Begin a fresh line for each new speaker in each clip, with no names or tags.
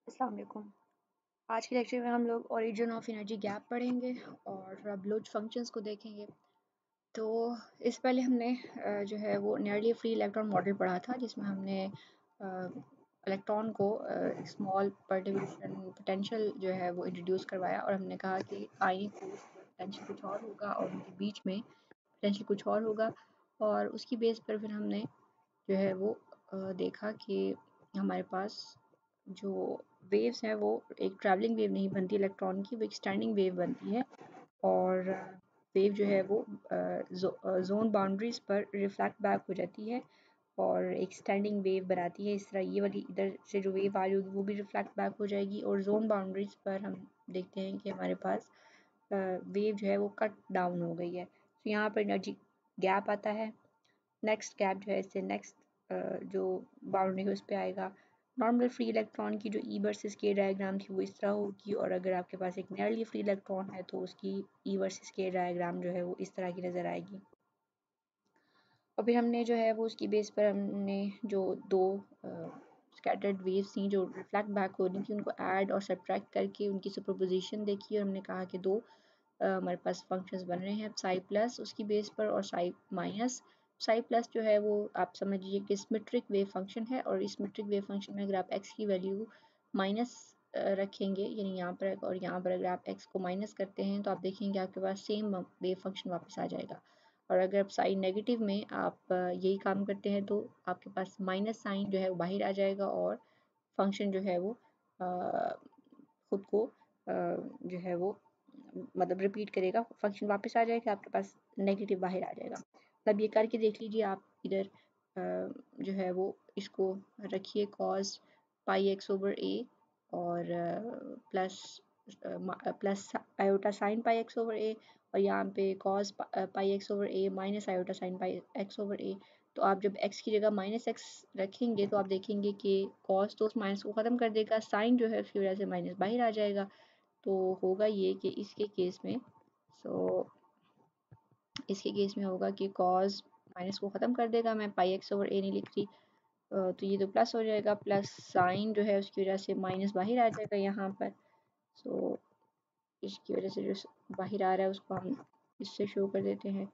अस्सलाम वालेकुम। आज के लेक्चर में हम लोग ओरिजिन ऑफ एनर्जी गैप पढ़ेंगे और थोड़ा ब्लोच फंक्शंस को देखेंगे। तो इस पहले हमने जो है वो नियरली फ्री इलेक्ट्रॉन मॉडल पढ़ा था, जिसमें हमने इलेक्ट्रॉन को स्मॉल परटिब्यूशन पोटेंशियल जो है वो इंट्रोड्यूस करवाया और हमने कहा कि आई को पोटेंशियल कुछ और होगा और उनके बीच में पोटेंशियल कुछ और होगा, और उसकी बेस पर फिर हमने जो है वो देखा कि हमारे पास जो वेव्स हैं वो एक ट्रैवलिंग वेव नहीं बनती इलेक्ट्रॉन की, वो एक स्टैंडिंग वेव बनती है। और वेव जो है वो जोन बाउंड्रीज पर रिफ्लेक्ट बैक हो जाती है और एक स्टैंडिंग वेव बनाती है। इस तरह ये वाली इधर से जो वेव आ रही होगी वो भी रिफ्लेक्ट बैक हो जाएगी, और जोन बाउंड्रीज पर हम देखते हैं कि हमारे पास वेव जो है वो कट डाउन हो गई है। तो यहाँ पर एनर्जी गैप आता है। नेक्स्ट गैप जो है इससे नेक्स्ट जो बाउंड्री है उस पर आएगा। नॉर्मल फ्री इलेक्ट्रॉन की जो ई वर्सेस के डायग्राम थी वो इस तरह होगी, और अगर आपके पास एक नियरली फ्री इलेक्ट्रॉन है तो उसकी ई वर्सेस के डायग्राम जो है वो इस तरह की नज़र आएगी। और फिर हमने जो है वो उसकी बेस पर हमने जो दो स्कैटर्ड वेव्स थी जो रिफ्लेक्ट बैक हो रही थी उनको ऐड और सब्ट्रैक्ट करके उनकी सुपरपोजिशन देखी, और हमने कहा कि दो हमारे पास फंक्शंस बन रहे हैं, साई प्लस उसकी बेस पर और साई माइनस। साई प्लस जो है वो आप समझ लीजिए कि सिमेट्रिक वेव फंक्शन है, और इस सिमेट्रिक वेव फंक्शन में अगर आप एक्स की वैल्यू माइनस रखेंगे, यानी यहाँ पर और यहाँ पर अगर आप एक्स को माइनस करते हैं तो आप देखेंगे आपके पास सेम वेव फंक्शन वापस आ जाएगा। और अगर आप साइन नेगेटिव में आप यही काम करते हैं तो आपके पास माइनस साइन जो है वो बाहर आ जाएगा, और फंक्शन जो है वो खुद को जो है वो मतलब रिपीट करेगा, फंक्शन वापस आ जाएगा, आपके पास नेगेटिव बाहर आ जाएगा। तब ये करके देख लीजिए आप इधर जो है वो इसको रखिए cos pi x over a और plus plus iota sine pi x over a, और यहाँ पे cos pi x over a minus iota sine pi x over a. तो आप जब x की जगह माइनस एक्स रखेंगे तो आप देखेंगे कि कॉस तो उस माइनस को ख़त्म कर देगा, साइन जो है उसकी वजह से माइनस बाहर आ जाएगा। तो होगा ये कि इसके केस में इसके केस में होगा कि कॉस माइनस को ख़त्म कर देगा, मैं पाई एक्स ओवर ए नहीं लिख रही, तो ये तो प्लस हो जाएगा, प्लस साइन जो है उसकी वजह से माइनस बाहर आ जाएगा यहाँ पर। सो इसकी वजह से जो बाहर आ रहा है उसको हम इससे शो कर देते हैं।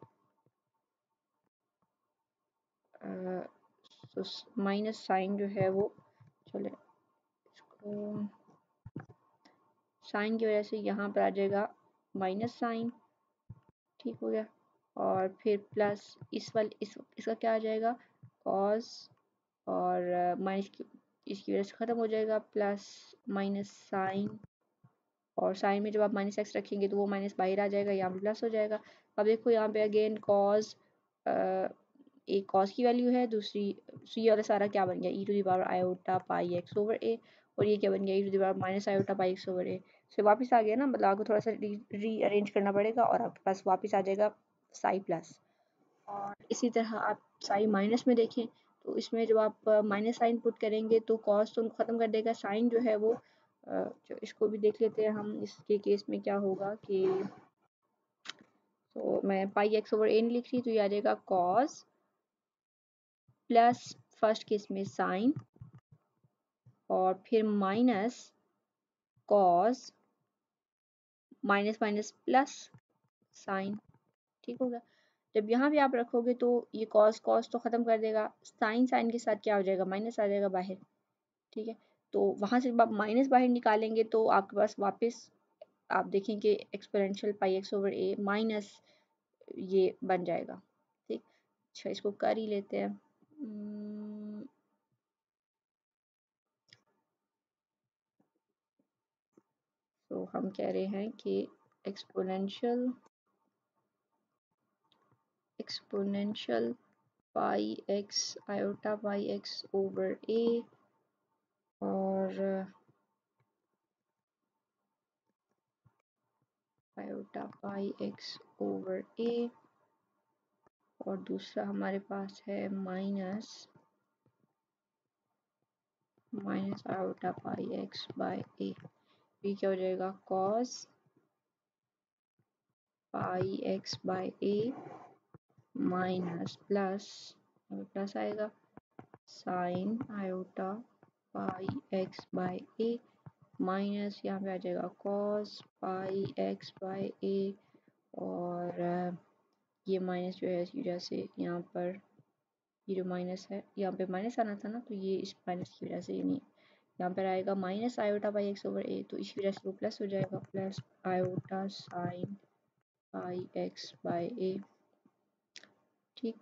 तो माइनस साइन जो है वो चले इसको साइन की वजह से यहाँ पर आ जाएगा माइनस साइन, ठीक हो गया। और फिर प्लस इसका क्या आ जाएगा कॉस, और माइनस की इसकी वजह से ख़त्म हो जाएगा, प्लस माइनस साइन, और साइन में जब आप माइनस एक्स रखेंगे तो वो माइनस बाहर आ जाएगा, यहाँ पे प्लस हो जाएगा। अब देखो यहाँ पे अगेन कॉस एक कॉस की वैल्यू है, दूसरी सी वाला सारा क्या बन गया e to the power iota pi x over a, और ये क्या बन गया e to the power minus iota pi x over a. से वापस आ गया ना, मतलब आपको थोड़ा सा रीअरेंज करना पड़ेगा और आपके पास वापस आ जाएगा साई प्लस। और इसी तरह आप साई माइनस में देखें तो इसमें जब आप माइनस साइन पुट करेंगे तो कॉस तो ख़त्म कर देगा, साइन जो है वो जो इसको भी देख लेते हैं हम, इसके केस में क्या होगा कि तो मैं पाई एक्स ओवर ए नहीं लिख रही, तो ये आ जाएगा कॉस प्लस फर्स्ट केस में साइन और फिर minus cos minus minus plus sign, ठीक होगा। जब यहाँ भी आप रखोगे तो ये कॉस कॉस तो ख़त्म कर देगा, साइन साइन के साथ क्या हो जाएगा माइनस आ जाएगा बाहर, ठीक है। तो वहाँ से जब आप माइनस बाहर निकालेंगे तो आपके पास वापस आप देखेंगे exponential pi x over a minus ये बन जाएगा, ठीक। अच्छा इसको कर ही लेते हैं। तो हम कह रहे हैं कि exponential pi x iota pi x over a और iota pi x over a, और दूसरा हमारे पास है minus iota pi x by a. ये क्या हो जाएगा cos pi x by a minus plus आएगा sine iota pi x by a minus यहाँ पे आ जाएगा cos pi x by a, और ये माइनस जो है इसकी वजह से यहाँ पर ये जो माइनस है, यहाँ पे माइनस आना था ना, तो ये इस माइनस की वजह से यानी यहाँ पर आएगा minus iota by x over a, तो इसी वजह से वो प्लस हो जाएगा, plus iota sine pi x by a. ठीक,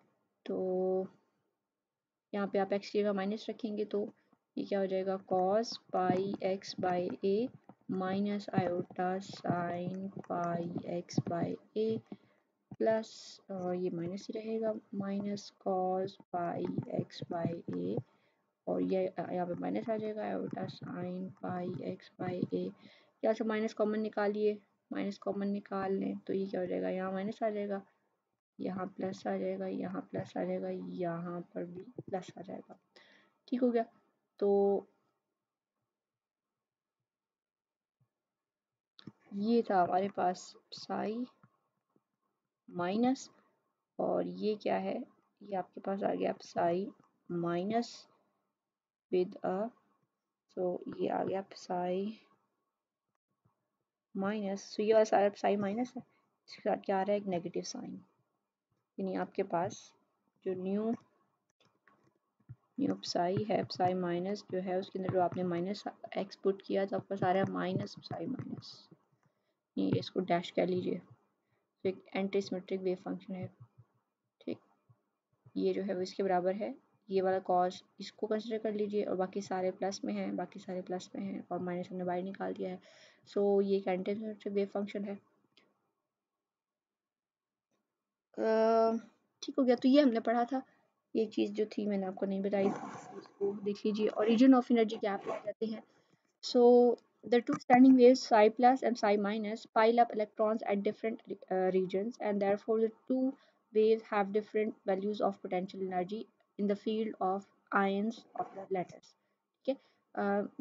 तो यहाँ पे आप एक्स की जगह माइनस रखेंगे तो ये क्या हो जाएगा, cos pi x by a minus iota sine pi x by a, plus ये माइनस ही रहेगा, minus cos pi x by a, और ये यहाँ पे माइनस आ जाएगा iota sine pi x by a. यहाँ से माइनस कॉमन निकालिए, माइनस कॉमन निकाल लें तो ये क्या हो जाएगा, यहाँ माइनस आ जाएगा, यहाँ प्लस आ जाएगा, यहाँ प्लस आ जाएगा, यहाँ पर भी प्लस आ जाएगा। ठीक हो गया। तो ये था हमारे पास साई माइनस, और ये क्या है, ये आपके पास आ गया साई माइनस विद अ, तो ये आ गया साई माइनस, तो ये वाला सारा साई माइनस है, इसके साथ क्या आ रहा है, एक नेगेटिव साइन, यानी आपके पास जो न्यू साई है, साई माइनस जो है उसके अंदर जो आपने माइनस एक्स पुट किया तो आपका सारा माइनस साई माइनस, ये इसको डैश कर लीजिए, तो एक एंटी सिमेट्रिक वेव फंक्शन है। ठीक, ये जो है वो इसके बराबर है, ये वाला कॉस इसको कंसिडर कर लीजिए, और बाकी सारे प्लस में हैं, बाकी सारे प्लस में हैं, और माइनस हमने बाहर निकाल दिया है, सो ये एक एंटी सिमेट्रिक वेव फंक्शन है। ठीक हो गया, तो ये हमने पढ़ा था, ये चीज़ जो थी मैंने आपको नहीं बताई थी, इसको देख लीजिए। ओरिजिन ऑफ एनर्जी गैप आ जाते हैं। So the two standing waves psi plus and psi minus pile up electrons at different regions, and therefore the two waves have different values of potential energy in the field of ions of the lattice. ठीक है,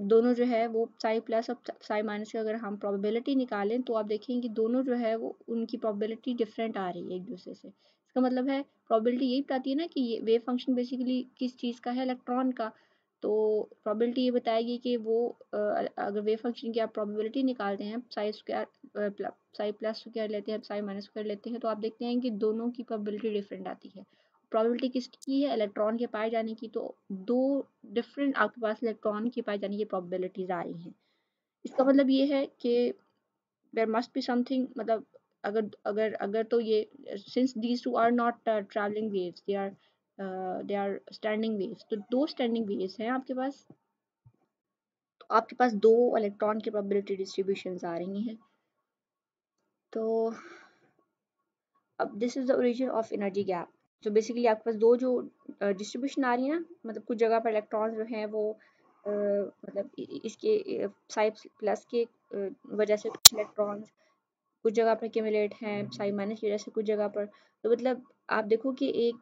दोनों जो है वो psi plus और psi minus की अगर हम प्रोबेबिलिटी निकालें तो आप देखेंगे कि दोनों जो है वो उनकी प्रोबेबिलिटी डिफरेंट आ रही है एक दूसरे से। इसका मतलब है प्रोबेबिलिटी यही बताती है ना कि ये वेव फंक्शन बेसिकली किस चीज़ का है, इलेक्ट्रॉन का। तो प्रोबेबिलिटी ये बताएगी कि वो अगर वेव फंक्शन की आप प्रोबेबिलिटी निकालते हैं, Sai square Sai plus square लेते हैं, साई माइनस स्क्वायर लेते हैं, तो आप देखते हैं कि दोनों की प्रोबेबिलिटी डिफरेंट आती है। प्रोबेबिलिटी किसकी है, इलेक्ट्रॉन के पाए जाने की, तो दो डिफरेंट आपके पास इलेक्ट्रॉन के पाए जाने की प्रोबेबिलिटीज आ रही हैं। इसका मतलब ये है कि देयर मस्ट बी समथिंग, मतलब अगर अगर अगर तो ये since these two are not travelling waves, they are standing waves, तो दो स्टैंडिंग वेव्स हैं आपके पास, तो आपके पास दो इलेक्ट्रॉन की प्रोबेबिलिटी डिस्ट्रीब्यूशंस आ रही हैं। तो अब this is the origin of energy gap. तो बेसिकली आपके पास दो जो डिस्ट्रीब्यूशन आ रही है ना, मतलब कुछ जगह पर इलेक्ट्रॉन जो हैं वो मतलब इसके साई प्लस के वजह से कुछ इलेक्ट्रॉन्स कुछ जगह पर एक्यूमुलेट हैं, साई माइनस की वजह से कुछ जगह पर। तो मतलब आप देखो कि एक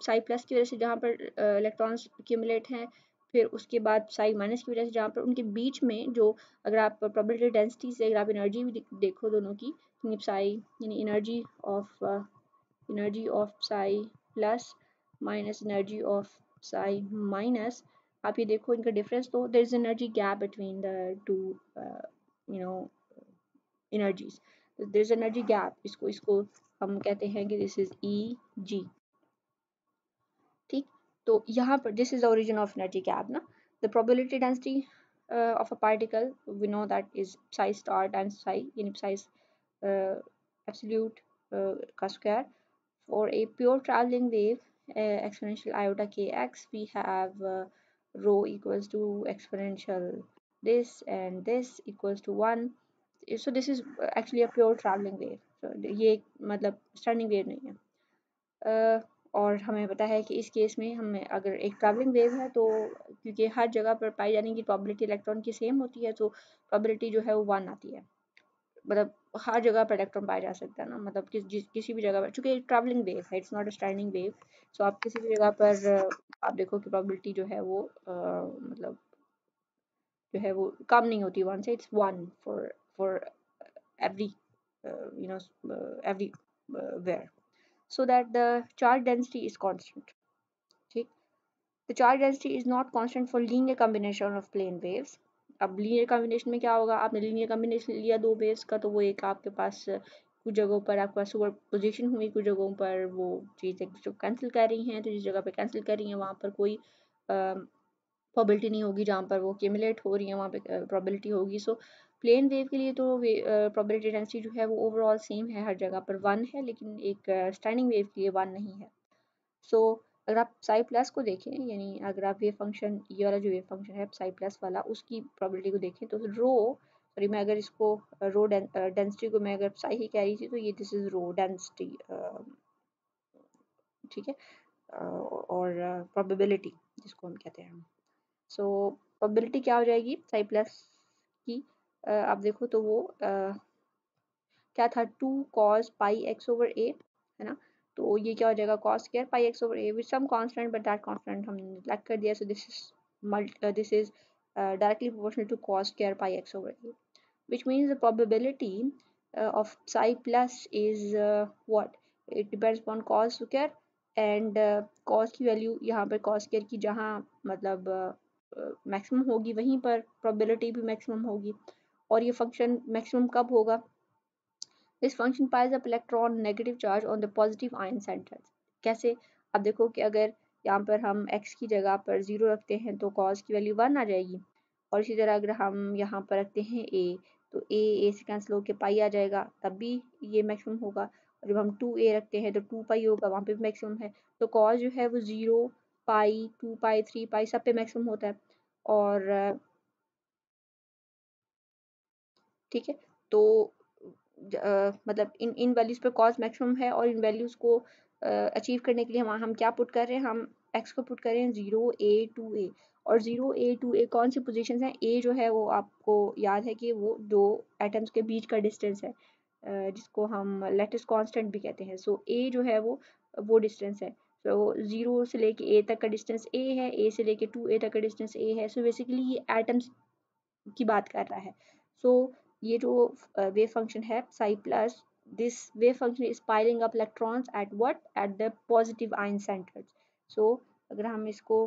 साई प्लस की वजह से जहाँ पर इलेक्ट्रॉन्स एक्यूमुलेट हैं, फिर उसके बाद साई माइनस की वजह से जहाँ पर उनके बीच में जो, अगर आप प्रोबेबिलिटी डेंसिटी से अगर आप एनर्जी भी देखो दोनों की, साई यानी energy of psi plus minus energy of psi minus, आप ये देखो इनका डिफरेंस, तो there is energy gap between the two you know energies, there is energy gap, इसको इसको हम कहते हैं कि दिस इज ई जी। ठीक, तो यहाँ पर this is the origin of energy gap ना, the probability density of a particle, we know that is psi star times psi, यानी psi absolute का square. For a pure traveling wave, exponential iota kx, we have rho equals to exponential this, and this equals to 1. So this is actually a pure traveling wave. So ये मतलब standing wave नहीं है। और हमें पता है कि इस केस में हमें अगर एक ट्रैवलिंग वेव है, तो क्योंकि हर जगह पर पाई जाने की प्रोबेबिलिटी इलेक्ट्रॉन की सेम होती है, तो प्रोबेबिलिटी जो है वो 1 आती है, मतलब हर जगह पर इलेक्ट्रॉन पाया जा सकता है ना, मतलब किसी भी जगह पर, चूंकि ट्रैवलिंग वेव है, it's not a standing wave, so आप किसी भी जगह पर आप देखो कि प्रोबेबिलिटी जो है वो मतलब जो है वो कम नहीं होती 1 से, it's 1 for every everywhere, so that the charge density is constant. ठीक, the charge density is not constant for linear combination of plane waves. अब लीनियर कॉम्बिनेशन में क्या होगा, आपने लीनियर कॉम्बिनेशन लिया दो वेव्स का, तो वो एक आपके पास कुछ जगहों पर आपके पास सुपर पोजिशन हुई, कुछ जगहों पर वो चीज़ एक दूसरे को कैंसिल कर रही हैं, तो जिस जगह पे कैंसिल कर रही हैं वहाँ पर कोई प्रोबेबिलिटी नहीं होगी, जहाँ पर वो एक्यूमुलेट हो रही है वहाँ पे प्रोबेबिलिटी होगी। सो प्लेन वेव के लिए तो प्रोबेबिलिटी डेंसिटी जो है वो ओवरऑल सेम है, हर जगह पर 1 है, लेकिन एक स्टैंडिंग वेव के लिए 1 नहीं है। सो अगर आप साई प्लस को देखें, यानी अगर आप वेव फंक्शन, ये वाला जो वेव फंक्शन है साई प्लस वाला, उसकी प्रोबेबिलिटी को देखें तो रो, सॉरी मैं अगर इसको रो डेंसिटी को मैं अगर साई ही कह रही थी, तो ये दिस इज रो डेंसिटी, ठीक है, और प्रोबेबिलिटी जिसको हम कहते हैं। सो प्रोबेबिलिटी क्या हो जाएगी साई प्लस की, आप देखो तो वो क्या था, 2 cos pi x over a, है ना, तो ये क्या हो जाएगा cos square pi x over a with some constant, but that constant हमने नेग्लेक्ट कर दिया, so this is directly proportional to cos square pi x over a, which means the probability of psi plus is what, it depends upon cos square, and cos की value यहाँ पर cos square की जहाँ मतलब maximum होगी वहीं पर probability भी मैक्सिमम होगी। और ये फंक्शन मैक्सिमम कब होगा, this function piles up electron negative charge on the positive ion centres. कैसे, अब देखो कि अगर यहाँ पर हम x की जगह पर 0 रखते हैं तो cos की वैल्यू 1 आ जाएगी, और इसी तरह अगर हम यहाँ पर रखते हैं a, तो a से कैंसिल होकर पाई आ जाएगा, तब भी ये मैक्सिमम होगा, और जब हम 2a रखते हैं तो 2 पाई होगा, वहाँ पे भी मैक्सिमम है। तो cos जो है वो 0 पाई 2 पाई 3 पाई सब पे मैक्सिमम होता है, और ठीक है, तो मतलब इन वैल्यूज़ पे कॉस मैक्सिमम है, और इन वैल्यूज़ को अचीव करने के लिए हम क्या पुट कर रहे हैं, हम एक्स को पुट कर रहे हैं 0 a 2 a, और 0 a 2 a कौन सी पोजीशंस हैं, ए जो है वो आपको याद है कि वो दो एटम्स के बीच का डिस्टेंस है, जिसको हम लेटिस कांस्टेंट भी कहते हैं। सो ए जो है वो डिस्टेंस है, तो 0 से लेके ए तक का डिस्टेंस ए है, ए से लेके 2a तक का डिस्टेंस ए है। सो बेसिकली ये एटम्स की बात कर रहा है। सो ये जो वेव फंक्शन है psi plus, this wave function is piling up electrons at what, at the positive ion centres. So अगर हम इसको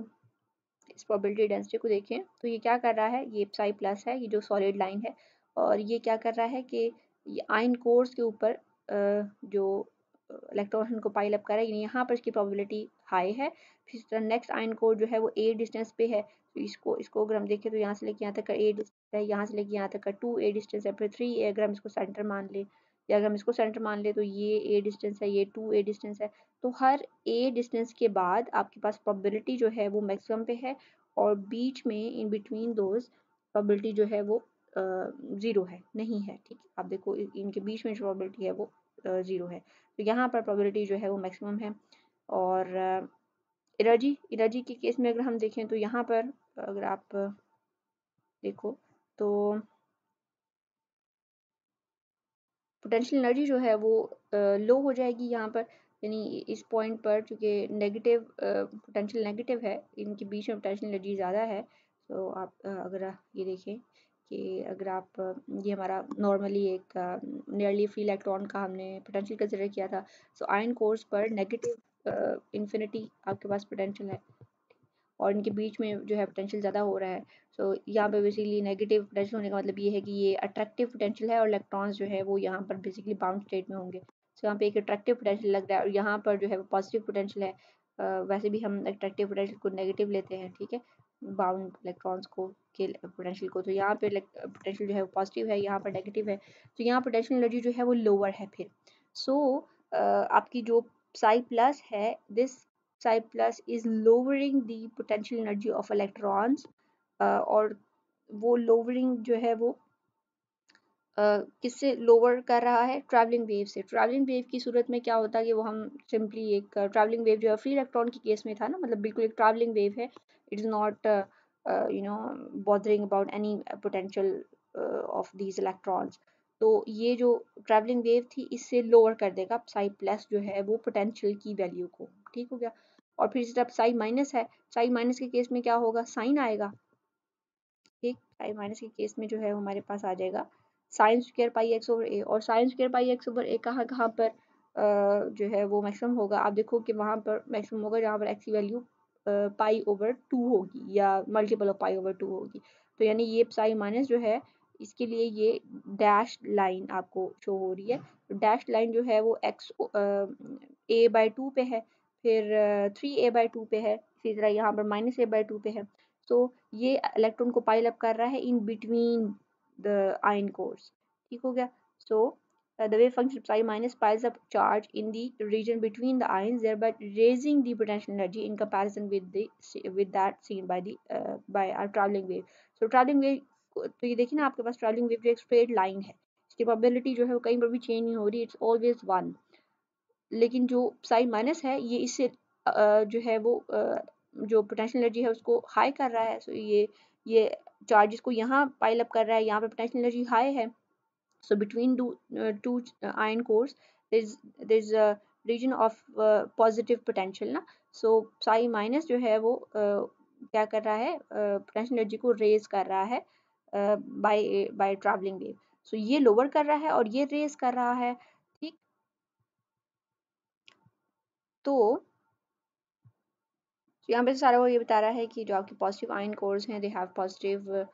इस प्रोबेबिलिटी डेंसिटी को देखें तो ये क्या कर रहा है, ये साई प्लस है, ये जो सॉलिड लाइन है, और ये क्या कर रहा है कि ये आयन कोर्स के ऊपर जो इलेक्ट्रॉन को पाइल अप कर रहा है, यहाँ पर इसकी प्रोबेबिलिटी हाई है। फिर नेक्स्ट आयन कोर जो है वो ए डिस्टेंस पे है, तो इसको अगर हम देखें तो यहाँ से लेके यहाँ तक का ए डिस्टेंस है, यहाँ से लेके यहाँ तक का 2a डिस्टेंस है, फिर 3a अगर हम इसको सेंटर मान ले, या अगर हम इसको सेंटर मान ले तो ये a डिस्टेंस है, ये 2a डिस्टेंस है। तो हर a डिस्टेंस के बाद आपके पास प्रोबेबिलिटी जो है वो मैक्सिमम पे है, और बीच में इन बिटवीन दोज प्रोबेबिलिटी जो है वो 0 है, नहीं है, ठीक है। आप देखो इनके बीच में जो प्रोबेबिलिटी है वो 0 है, तो यहाँ पर प्रोबेबिलिटी जो है वो मैक्सिमम है। और एनर्जी के केस में अगर हम देखें तो यहाँ पर अगर आप देखो तो पोटेंशियल एनर्जी जो है वो लो हो जाएगी यहाँ पर, यानी इस पॉइंट पर चूँकि नेगेटिव पोटेंशियल नेगेटिव है, इनके बीच में पोटेंशियल एनर्जी ज़्यादा है। तो आप अगर ये देखें कि अगर आप ये हमारा नॉर्मली एक नियरली फ्री इलेक्ट्रॉन का हमने पोटेंशियल कंसिडर किया था, सो आयन कोर्स पर नेगेटिव इन्फिनिटी आपके पास पोटेंशियल है, और इनके बीच में जो है पोटेंशियल ज़्यादा हो रहा है। सो यहाँ पे बेसिकली नेगेटिव पोटेंशियल होने का मतलब ये है कि ये अट्रैक्टिव पोटेंशियल है, और इलेक्ट्रॉन्स जो है वो यहाँ पर बेसिकली बाउंड स्टेट में होंगे। सो यहाँ पे एक अट्रैक्टिव पोटेंशियल लग रहा है, और यहाँ पर जो है वो पॉजिटिव पोटेंशियल है। वैसे भी हम अट्रैक्टिव पोटेंशियल को नेगेटिव लेते हैं, ठीक है, बाउंड इलेक्ट्रॉन्स को के पोटेंशियल को। तो यहाँ पे पोटेंशियल जो है वो पॉजिटिव है, यहाँ पर नेगेटिव है, तो यहाँ पोटेंशियल एनर्जी जो है वो लोअर है फिर। सो आपकी जो साई प्लस है, this psi plus is lowering the potential energy of electrons, और वो lowering जो है वो किससे लोअर कर रहा है, ट्रैवलिंग वेव से। ट्रैवलिंग वेव की सूरत में क्या होता है कि वो हम सिंपली एक ट्रैवलिंग वेव जो है फ्री इलेक्ट्रॉन के केस में था ना, मतलब बिल्कुल एक ट्रैवलिंग वेव है, it is not you know bothering about any potential of these electrons. तो ये जो ट्रैवलिंग वेव थी इससे लोअर कर देगा साई प्लस जो है वो पोटेंशियल की वैल्यू को, ठीक हो गया। और फिर जब साई माइनस है, साई माइनस के केस में क्या होगा, साइन आएगा, ठीक, साई माइनस के केस में जो है हमारे पास आ जाएगा sine square pi x over a, और sine square pi x over a कहाँ कहाँ पर जो है वो मैक्सिमम होगा, आप देखो कि वहाँ पर मैक्सिमम होगा जहाँ पर एक्स की वैल्यू पाई ओवर 2 होगी, या मल्टीपल ऑफ पाई ओवर 2 होगी। तो यानी ये psi माइनस जो है इसके लिए ये डैश लाइन आपको शो हो रही है। तो डैश लाइन जो है वो x a/2 पे है, फिर 3a/2 पे है, इसी तरह यहाँ पर -a/2 पे है। तो ये इलेक्ट्रॉन को पाइल अप कर रहा है in between the ion course. ठीक हो गया। सो the wave function psi minus piles up charge in the region between the ions, thereby raising the potential energy in comparison with that seen by our traveling wave. So traveling wave, तो ये देखिए ना आपके पास travelling wave जो एक straight line है, इसकी probability जो है वो कहीं पर भी चेंज नहीं हो रही, इट्स ऑलवेज 1। लेकिन जो साई माइनस है ये इससे जो है वो जो पोटेंशियल एनर्जी है उसको हाई कर रहा है। सो ये चार्जेस को यहाँ पाइल अप कर रहा है, यहाँ पे पोटेंशियल एनर्जी हाई है। So between two ion cores, there's a region of positive potential ना। So psi minus जो है वो क्या कर रहा है, potential energy को raise कर रहा है by traveling wave। So ये lower कर रहा है और ये raise कर रहा है। ठीक, तो यहाँ पे सारा वो ये बता रहा है कि जो आपके पॉजिटिव आयन कोर्स हैं, they have positive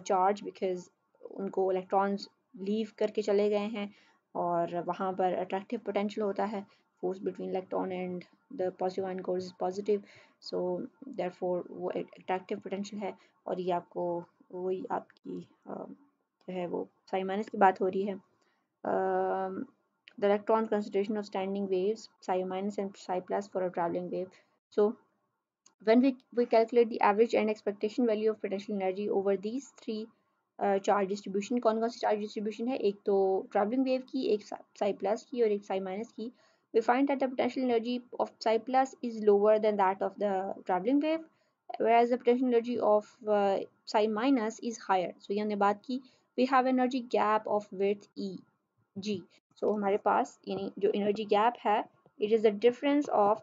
charge, because उनको इलेक्ट्रॉन्स लीव करके चले गए हैं और वहाँ पर अट्रैक्टिव पोटेंशियल होता है, force between electron and the positive ion course is positive. So therefore वो अट्रैक्टिव पोटेंशियल है। और ये आपको वही आपकी जो है वो साई माइनस की बात हो रही है। The electron concentration of standing waves, psi minus and psi plus for a traveling wave. So when we calculate the average and expectation value of potential energy over these three charge distribution, कौन कौन सी charge distribution है, एक तो traveling wave की, एक psi plus की और एक psi minus की, we find that the potential energy of psi plus is lower than that of the traveling wave, whereas the potential energy of psi minus is higher. So ये हमने बात की, we have energy gap of width E G. So हमारे पास यानी जो energy gap है, it is the difference of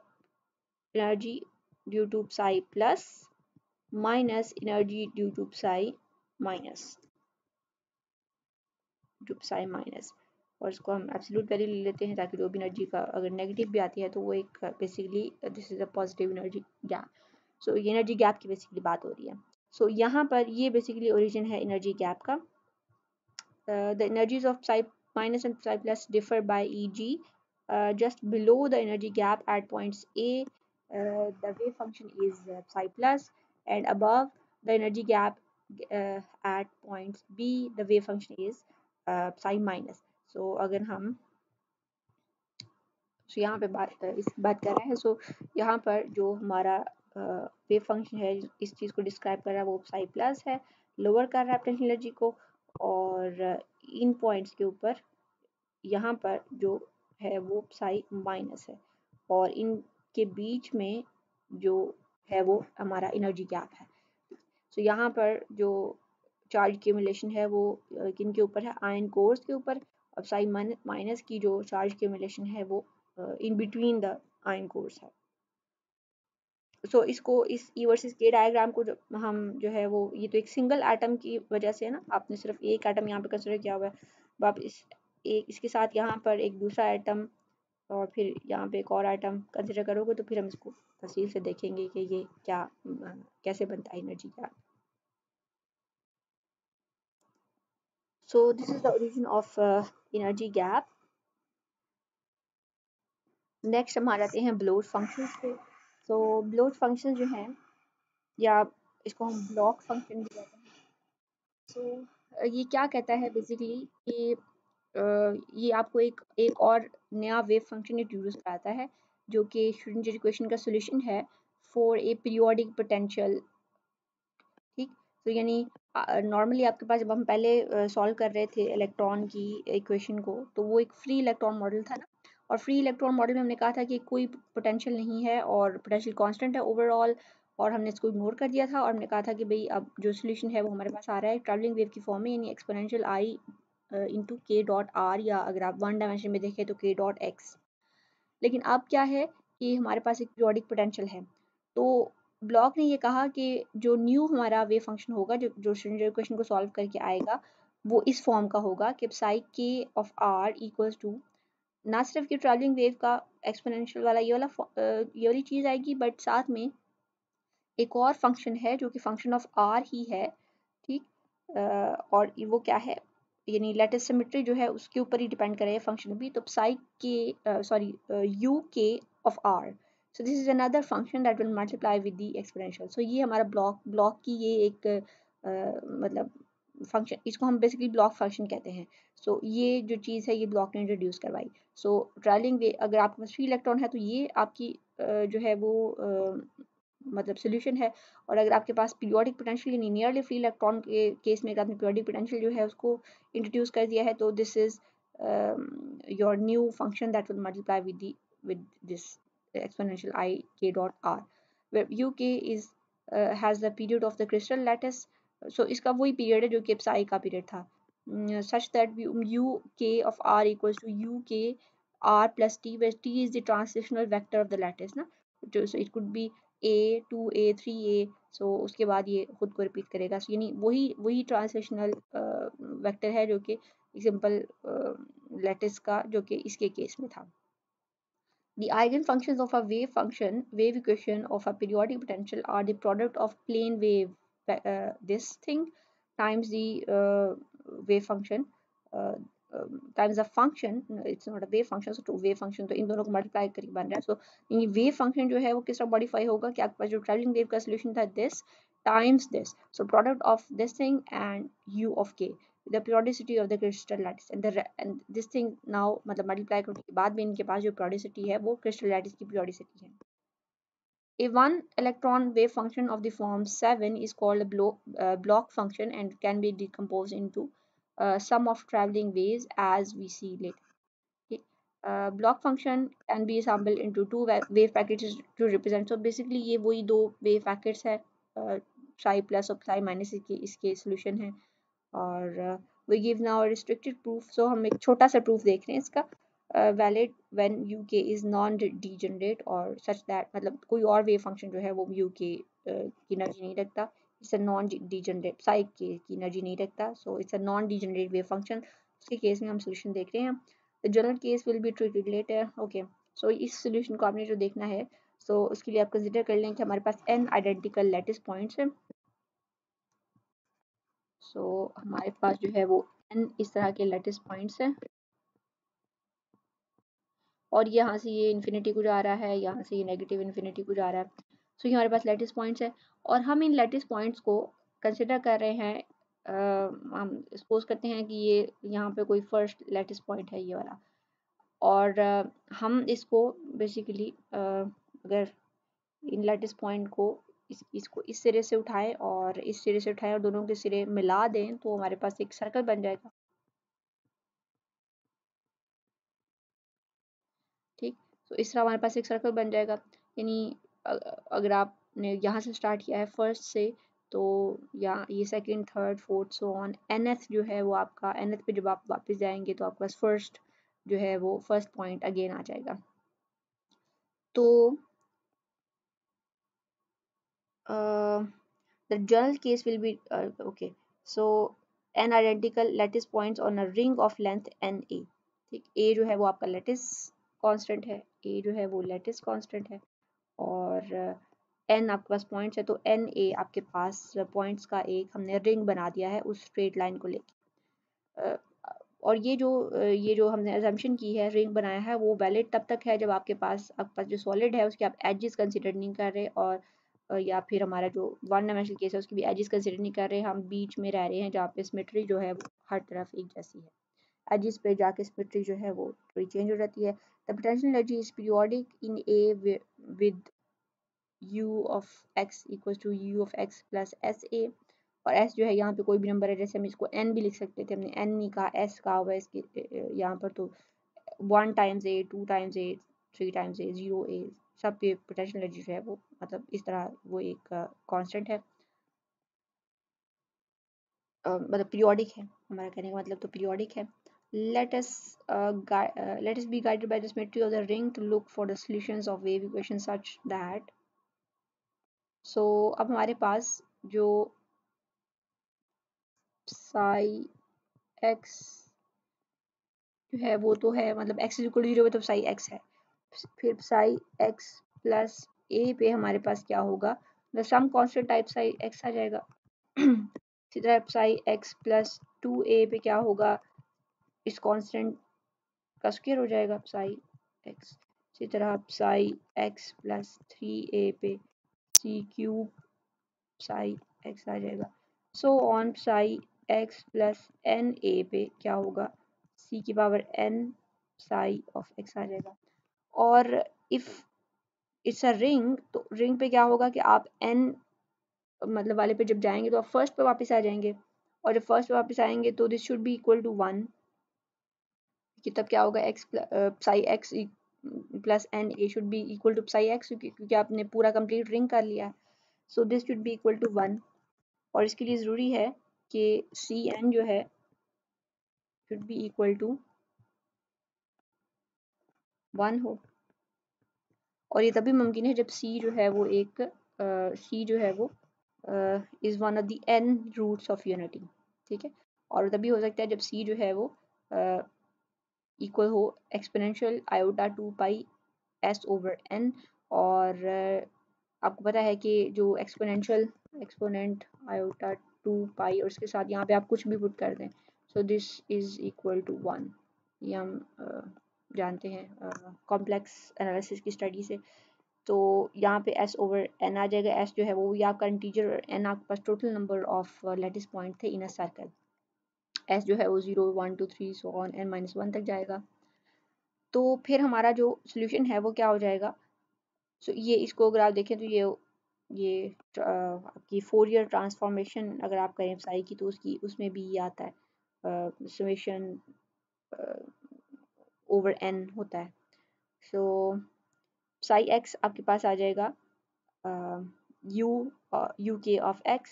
energy due to psi plus minus energy due to psi minus और इसको हम एब्सोल्यूट वैल्यू ले लेते हैं ताकि जो भी एनर्जी का अगर नेगेटिव भी आती है तो वो एक basically this is a positive energy gap. So ये एनर्जी गैप की बेसिकली बात हो रही है। सो यहाँ पर ये बेसिकली ओरिजिन है एनर्जी गैप का। The energies of psi minus and psi plus differ by Eg. Just below the energy gap at points A, the wave function is psi plus, and above the energy gap at points B, the wave function is psi minus. So अगर हम यहाँ पे बात कर रहे हैं, सो यहाँ पर जो हमारा वेव फंक्शन है इस चीज़ को डिस्क्राइब कर रहा है वो psi प्लस है, लोअर कर रहा है पोटेंशियल एनर्जी को, और इन पॉइंट्स के ऊपर यहाँ पर जो है वो psi माइनस है, और इनके बीच में जो है वो हमारा एनर्जी गैप है। सो यहाँ पर जो चार्ज एक्यूमुलेशन है वो किन के ऊपर है, आयन कोर्स के ऊपर, और psi माइनस की जो चार्ज एक्यूमुलेशन है वो in between the ion course है। सो इसको इस ई वर्सेस के डायग्राम को जो हम जो है वो ये तो एक सिंगल एटम की वजह से है ना, आपने सिर्फ एक एटम यहाँ पे कंसिडर किया हुआ है, अब आप इसके साथ यहाँ पर एक दूसरा एटम और फिर यहाँ पे एक और एटम कंसिडर करोगे तो फिर हम इसको तफसील से देखेंगे कि ये क्या कैसे बनता है एनर्जी का। सो this is the origin of energy gap. Next हम आ जाते हैं ब्लोच फंक्शंस पे। सो ब्लोच फंक्शन जो हैं, या इसको हम ब्लॉक फंक्शन भी कहते हैं। सो ये क्या कहता है बेसिकली कि ये आपको एक और नया वेव फंक्शन इंट्रोड्यूस कराता है जो कि श्रोडिंगर इक्वेशन का सॉल्यूशन है फॉर ए पीरियोडिक पोटेंशियल। ठीक, तो यानी नॉर्मली आपके पास जब हम पहले सॉल्व कर रहे थे इलेक्ट्रॉन की इक्वेशन को, तो वो एक फ्री इलेक्ट्रॉन मॉडल था ना, और फ्री इलेक्ट्रॉन मॉडल में हमने कहा था कि कोई पोटेंशियल नहीं है और पोटेंशियल कांस्टेंट है ओवरऑल, और हमने इसको इग्नोर कर दिया था और हमने कहा था कि भाई अब जो सोल्यूशन है वो हमारे पास आ रहा है ट्रैवलिंग वेव की फॉर्म में, यानी एक्सपोनेंशियल आई इंटू के डॉट आर, या अगर आप वन डायमेंशन में देखें तो के डॉट एक्स। लेकिन अब क्या है कि हमारे पास एक पीरियोडिक पोटेंशियल है, तो ब्लॉक ने ये कहा कि जो न्यू हमारा वेव फंक्शन होगा जो श्रोडिंगर इक्वेशन को सॉल्व करके आएगा वो इस फॉर्म का होगा कि psi k of r equals to ना सिर्फ कि ट्रैवलिंग वेव का एक्सपोनेंशियल वाला ये वाली चीज़ आएगी, बट साथ में एक और फंक्शन है जो कि फंक्शन ऑफ आर ही है, ठीक। और वो क्या है, यानी लेटिस सिमेट्री जो है उसके ऊपर ही डिपेंड करे फंक्शन भी, तो psi के सॉरी यू के of r, so this is another function that will multiply with the exponential. सो ये हमारा ब्लॉक की ये एक मतलब फंक्शन, इसको हम बेसिकली ब्लॉक फंक्शन कहते हैं। सो ये जो चीज़ है ये ब्लॉक ने इंट्रोड्यूस करवाई। सो ट्रैवलिंग वे, अगर आपके पास फ्री इलेक्ट्रॉन है तो ये आपकी जो है वो मतलब सोल्यूशन है। और अगर आपके पास पीरियोडिक पोटेंशियल यानी नियरली फ्री इलेक्ट्रॉन के केस में आपने पीरियोडिक पोटेंशियल जो है उसको इंट्रोड्यूस कर दिया है, तो this is your new function that will multiply with this exponential I k dot r, where u k is has the period of the crystal lattice. So इसका वही पीरियड है जो कि psi का पीरियड था, such that u k of r equals to u k r plus t, where t is the transitional vector of the lattice ना, so it could be a 2a 3a, so उसके बाद ये खुद को repeat करेगा, so यानी वही वही ट्रांसलेशनल वेक्टर है जो कि सिंपल लैटिस का जो कि इसके केस में था। The eigenfunctions of a wave equation of a periodic potential are the product of plane wave, this thing, times the wave function, uh, times the function. It's not a wave function, so to wave function, तो इन दोनों को multiply करके बन रहा है। सो ये wave function जो है वो किस तरह मॉडिफाई होगा कि आपके पास जो ट्रैवलिंग वेव का सोल्यूशन था this times this, so product of this thing and u of k, the periodicity of the crystal lattice and this thing now, मतलब मल्टीप्लाई करने के बाद भी इनके पास जो periodicity है वो crystal lattice की periodicity है। A one electron wave function of the form 7 is called a block function and can be decomposed into sum of traveling waves as we see later. Okay. Block function can be sampled into two wave packets to represent. So basically ये वही दो wave packets है, psi plus और psi minus इसके solution है। और we give now a restricted proof, so हम एक छोटा सा proof देख रहे हैं इसका, valid when uk is non degenerate और such that, मतलब कोई और wave function जो है वो uk की एनर्जी नहीं रखता, it's a non degenerate psi की एनर्जी नहीं रखता, so it's a non degenerate wave function। उसके केस में हम solution देख रहे हैं, the general case will be treated later। okay, so इस solution को आपने जो देखना है, so उसके लिए आप consider कर लें कि हमारे पास n identical lattice points है। सो हमारे पास जो है वो n इस तरह के लैटिस पॉइंट्स हैं और यहाँ से ये इन्फिनिटी को जा रहा है, यहाँ से ये नेगेटिव इन्फिनिटी को जा रहा है। सो ये हमारे पास लैटिस पॉइंट्स है और हम इन लैटिस पॉइंट्स को कंसिडर कर रहे हैं, हम सपोज करते हैं कि ये यहाँ पे कोई फर्स्ट लैटिस पॉइंट है ये वाला, और हम इसको बेसिकली अगर इन लैटिस पॉइंट को इसको इस सिरे से उठाएं और इस सिरे से उठाएं और दोनों के सिरे मिला दें तो हमारे पास एक सर्कल बन जाएगा, ठीक। तो इस तरह हमारे पास एक सर्कल बन जाएगा, यानी अगर आपने यहाँ से स्टार्ट किया है फर्स्ट से, तो या ये second third fourth so on, nth जो है वो आपका nth पे जब आप वापस जाएंगे तो आपके पास फर्स्ट जो है वो फर्स्ट पॉइंट अगेन आ जाएगा। तो the general case will be okay, so n identical lattice points on a ring of length na, ठीक। a जो है वो आपका लैटिस कांस्टेंट है, a जो है वो लैटिस कांस्टेंट है और n आपके पास पॉइंट्स है, तो एन ए आपके पास पॉइंट्स का एक हमने रिंग बना दिया है उस स्ट्रेट लाइन को लेके। और ये जो हमने अजम्पशन की है रिंग बनाया है वो वैलिड तब तक है जब आपके पास जो सॉलिड है उसके आप एजेस कंसिडर नहीं कर रहे, और या फिर हमारा जो वन डायमेंशनल केस है उसकी भी एजेस कंसिडर नहीं कर रहे, हम बीच में रह रहे हैं जहाँ पे सिमेट्री जो है वो हर तरफ एक जैसी है। एजेस पे जाके सिमेट्री जो है वो थोड़ी चेंज हो जाती है। The potential energy is periodic in A with u of x equals to u of x plus sa, और s जो है यहाँ पे कोई भी नंबर है, जैसे हम इसको n भी लिख सकते थे, हमने n नहीं कहा s कहा हुआ है इसके यहाँ पर, तो 1 times a 2 times a 3 times a 0 a सब पे पोटेंशियल एनर्जी जो है वो मतलब इस तरह वो एक कांस्टेंट है, मतलब पीरियोडिक है, हमारा कहने का मतलब तो पीरियोडिक है। let us let us be guided by the symmetry of the ring to look for the solutions of wave equation such that, so अब हमारे पास जो psi x जो है वो तो है, मतलब x इज इक्वल टू 0 पे तो psi x है, फिर psi x प्लस a पे हमारे पास क्या होगा, the some constant type psi x आ जाएगा। इसी तरह साई x प्लस 2a पे क्या होगा, इस कांस्टेंट का स्क्वायर हो जाएगा साई x। इसी तरह साई x प्लस 3a पे c क्यूब साई x आ जाएगा। So on Sai x plus n a पे क्या होगा, c की power n sigh of x आ जाएगा। और इफ इट्स अ रिंग, तो रिंग पे क्या होगा कि आप n मतलब वाले पे जब जाएंगे तो आप फर्स्ट पे वापस आ जाएंगे, और जब फर्स्ट पे वापस आएंगे तो this should be equal to 1, कि तब क्या होगा x psi x plus n a should be equal to psi x, क्योंकि आपने पूरा कंप्लीट रिंग कर लिया है। So this should be equal to 1, और इसके लिए ज़रूरी है कि सी एन जो है शुड बी इक्वल टू 1 हो, और ये तभी मुमकिन है जब सी जो है वो एक सी जो है वो is one of the n roots of unity, ठीक है। और तभी हो सकता है जब सी जो है वो इक्वल हो एक्सपोनेंशियल आयोटा 2 पाई एस ओवर एन। और आपको पता है कि जो एक्सपोनेंट आयोटा 2 पाई और उसके साथ यहाँ पे आप कुछ भी पुट कर दें, so this is equal to 1। ये हम जानते हैं कॉम्प्लेक्स एनालिसिस की स्टडी से। तो यहाँ पे s ओवर n आ जाएगा। s जो है वो भी आपका इंटीजर, और n आपके पास total number of lattice point थे इन अ सर्कल। s जो है वो 0 1 2 3 सो ऑन n माइनस 1 तक जाएगा। तो फिर हमारा जो सोल्यूशन है वो क्या हो जाएगा। सो ये इसको अगर आप देखें तो ये आपकी फोरियर ट्रांसफॉर्मेशन अगर आप करें साई की, तो उसमें भी ये आता है समेशन ओवर n होता है। सो साई x आपके पास आ जाएगा यू के ऑफ x,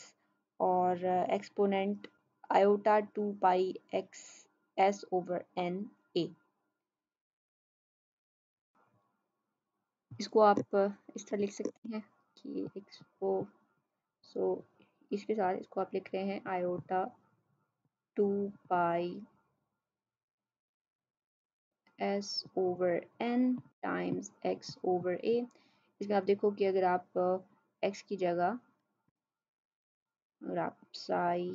और exponent iota 2 pi x s over n a। इसको आप इस तरह लिख सकते हैं कि एक्सपो, सो इसके साथ इसको आप लिख रहे हैं iota 2 pi s over n times x over a। इसमें आप देखो कि अगर आप x की जगह अगर आप साई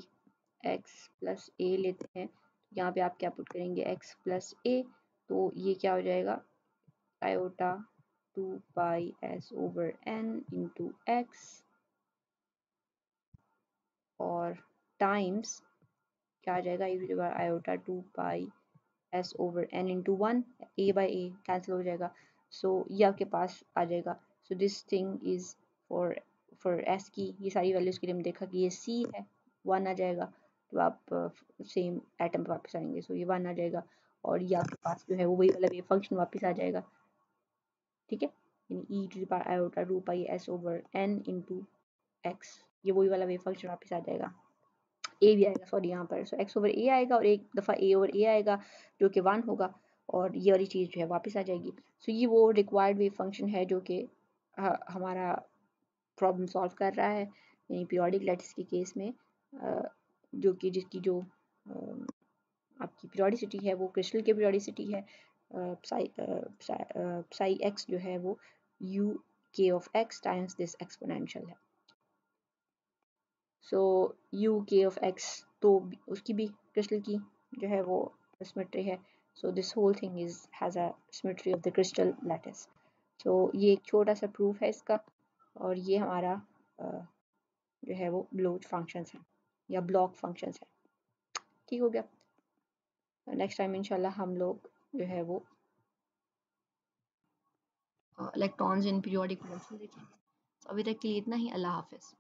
x प्लस a लेते हैं, तो यहाँ पे आप क्या पुट करेंगे x प्लस a, तो ये क्या हो जाएगा iota 2 pi s over n into x, और टाइम्स क्या आ जाएगा iota 2 pi s over n into 1, a by a cancel हो जाएगा। सो ये आपके पास आ जाएगा। So this thing is for s की ये सारी वैल्यूज़ के लिए हम देखा कि ये c है, 1 आ जाएगा। तो आप सेम एटम पर वापस आएंगे, सो ये 1 आ जाएगा, और ये आपके पास जो है वो वही वाला वेव फंक्शन वापस आ जाएगा, ठीक है। यानी e to the power iota 2 pi s over n into x, ये वही वाला वेव फंक्शन वापस आ जाएगा। ए भी आएगा, सॉरी यहाँ पर, सो एक्स ओवर ए आएगा, और एक दफ़ा ए ओवर ए आएगा जो कि 1 होगा, और ये वाली चीज़ जो है वापस आ जाएगी। सो ये वो रिक्वायर्ड वेव फंक्शन है जो कि हमारा प्रॉब्लम सॉल्व कर रहा है, यानी पीरियोडिक लैटिस के केस में, जो कि जिसकी जो आपकी पीरियोडिसिटी है वो क्रिस्टल की पीरियोडिसिटी है। साई एक्स जो है वो यू के of x times this exponential है। सो यू के ऑफ एक्स, तो उसकी भी क्रिस्टल की जो है वो सिमेट्री है। So this whole thing is has a symmetry of the crystal lattice. So ये एक छोटा सा प्रूफ है इसका, और ये हमारा जो है वो ब्लोच फंक्शंस है या ब्लॉक फंक्शंस है। ठीक हो गया। नेक्स्ट टाइम इंशाल्लाह हम लोग जो है वो इलेक्ट्रॉन्स इन पीरियोडिक मोशन देखेंगे। अभी तक के लिए इतना ही। अल्लाह हाफिज़।